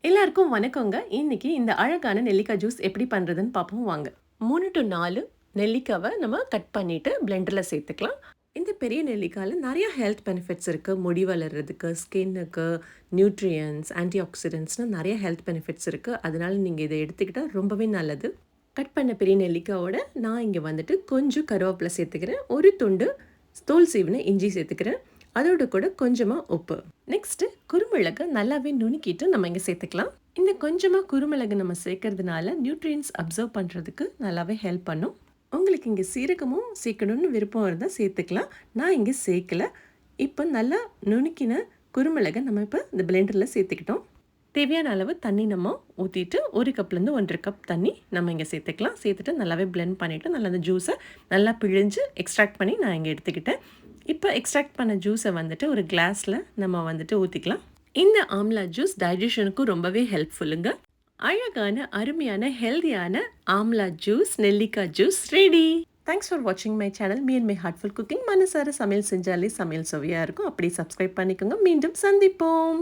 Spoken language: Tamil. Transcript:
எல்லாருக்கும் வணக்கங்க. இன்னைக்கு இந்த அழகான நெல்லிக்காய் ஜூஸ் எப்படி பண்றதுன்னு பார்ப்போம் வாங்க. 3 to 4 நெல்லிக்காவ நம்ம கட் பண்ணிட்டு பிளெண்டர்ல சேர்த்துக்கலாம். இந்த பெரிய நெல்லிக்காய்ல நெறைய ஹெல்த் பெனிஃபிட்ஸ் இருக்கு. முடி வளர்றதுக்கு, ஸ்கின்னுக்கு, நியூட்ரியன்ட்ஸ், ஆன்டி ஆக்ஸிடென்ட்ஸ்னு நெறைய ஹெல்த் பெனிஃபிட்ஸ் இருக்கு. அதனால நீங்க இத எடுத்துக்கிட்டா ரொம்பவே நல்லது. கட் பண்ண பெரிய நெல்லிக்காயோட நான் இங்க வந்துட்டு கொஞ்சம் கருவேப்பிலை சேர்த்துக்கிறேன். ஒரு துண்டு தோல் சீவின இஞ்சி சேர்த்துக்கிறேன். அதோட கூட கொஞ்சமா உப்பு. நெக்ஸ்ட் குறுமிளகு நல்லாவே நுணுக்கிட்டு நம்ம இங்க சேர்த்துக்கலாம். இந்த கொஞ்சமா குறுமிளகு நம்ம சேர்க்கறதுனால நியூட்ரியன்ஸ் அப்சர்வ் பண்றதுக்கு நல்லாவே ஹெல்ப் பண்ணும். உங்களுக்கு இங்க சீரகமும் சேர்க்கணும்னு விருப்பம் இருந்தால் சேர்த்துக்கலாம். நான் இங்க சேர்க்கல. இப்போ நல்லா நுணுக்கின குறுமிளகை நம்ம இப்போ இந்த பிளெண்டரில் சேர்த்துக்கிட்டோம். தேவையான அளவு தண்ணி நம்ம ஊற்றிட்டு 1 கப்லேருந்து 1.5 கப் தண்ணி நம்ம இங்கே சேர்த்துக்கலாம். சேர்த்துட்டு நல்லாவே பிளெண்ட் பண்ணிவிட்டு நல்லா அந்த ஜூஸை நல்லா பிழிஞ்சு எக்ஸ்ட்ராக்ட் பண்ணி நான் இங்கே எடுத்துக்கிட்டேன். இப்போ எக்ஸ்ட்ராக்ட் பண்ண ஜூஸை வந்துட்டு ஒரு கிளாஸில் நம்ம வந்துட்டு ஊற்றிக்கலாம். இந்த ஆம்லா ஜூஸ் டைஜஷனுக்கும் ரொம்பவே ஹெல்ப்ஃபுல்லுங்க. அழகான அருமையான ஹெல்தியான ஆம்லா ஜூஸ் நெல்லிக்காய் ஜூஸ் ரெடி. தேங்க்ஸ் ஃபார் வாட்சிங் my channel. Me and my heartful cooking. மனசார சமையல் செஞ்சாலே சமையல் சுவையாக இருக்கும். அப்படி சப்ஸ்கிரைப் பண்ணிக்கோங்க. மீண்டும் சந்திப்போம்.